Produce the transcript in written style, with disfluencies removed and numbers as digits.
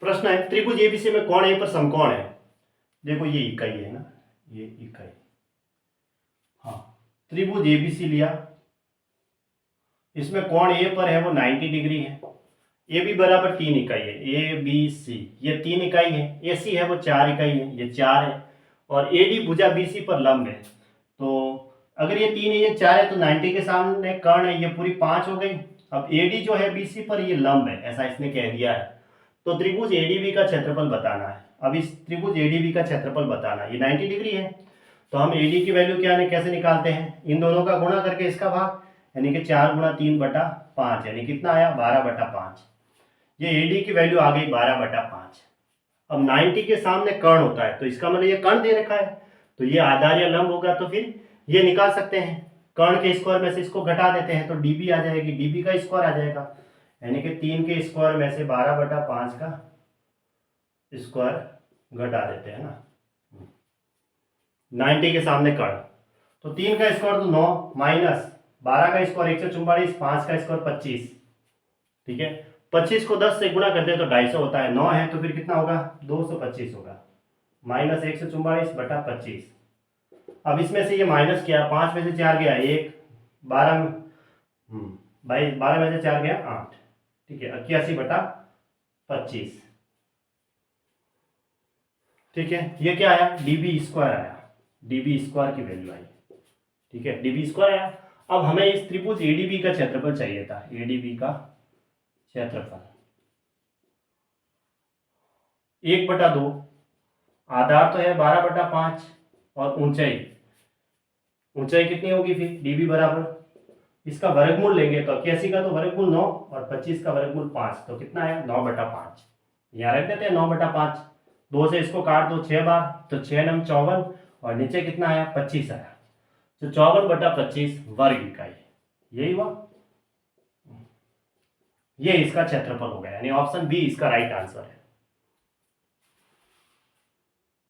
प्रश्न है त्रिभुज एबीसी में कोण ए पर समकोण है। देखो ये इकाई है ना, ये इकाई। हाँ, त्रिभुज एबीसी लिया, इसमें कोण ए पर है वो 90 डिग्री है। ए बी बराबर 3 इकाई है, ए बी सी ये 3 इकाई है। ए सी है वो 4 इकाई है, ये 4 है। और ए डी भुजा बी सी पर लंब है। तो अगर ये 3 है ये 4 है तो 90 के सामने कर्ण है, ये पूरी 5 हो गई। अब ए डी जो है बी सी पर ये लंब है, ऐसा इसने कह दिया है। तो त्रिभुज एडीबी का क्षेत्रफल बताना है। अब इस त्रिभुज एडीबी का क्षेत्रफल बताना है, ये 90 डिग्री है। तो हम एडी की वैल्यू क्या है कैसे निकालते हैं, इन दोनों का गुणा करके इसका भाग, यानी कि 4 गुणा 3/5, यानी कितना आया 12/5। ये एडी की वैल्यू आ गई 12/5। अब 90 के सामने कर्ण होता है तो इसका मतलब ये कर्ण दे रखा है, तो ये आधार या लंब होगा। तो फिर ये निकाल सकते हैं, कर्ण के स्क्वायर में से इसको घटा देते हैं तो डीबी आ जाएगी, डीबी का स्क्वायर आ जाएगा, यानी कि 3 के स्क्वायर में से 12/5 का स्क्वायर घटा देते हैं ना। 90 के सामने कर्ण, तो 3 का स्क्वायर तो 9 माइनस 12 का स्क्वायर 144, 5 का स्क्वायर 25। ठीक है, 25 को 10 से गुणा करते हैं तो 250 होता है, 9 है तो फिर कितना होगा 225 होगा, माइनस 144/25। अब इसमें से ये माइनस किया, 5 में से 4 गया 1, 12 भाई 12 में से 4 गया 8। ठीक है, 81/25। ठीक है, ये क्या आया डीबी स्क्वायर आया, डीबी स्क्वायर की वैल्यू आई। ठीक है, डीबी स्क्वायर आया। अब हमें इस त्रिभुज एडीबी का क्षेत्रफल चाहिए था, एडीबी का क्षेत्रफल 1/2, आधार तो है 12/5 और ऊंचाई कितनी होगी फिर डीबी बराबर, इसका वर्गमूल लेंगे तो 81 का तो वर्गमूल 9 और 25 का वर्गमूल 5, तो कितना है 9/5। यहाँ रख देते हैं 9/5, 2 से इसको काट दो 6 बार, तो 6 9 54 और नीचे कितना आया 25 आया, तो 54/25 वर्ग इकाई। यही हुआ, ये इसका क्षेत्रफल हो गया, यानी ऑप्शन बी इसका राइट आंसर है।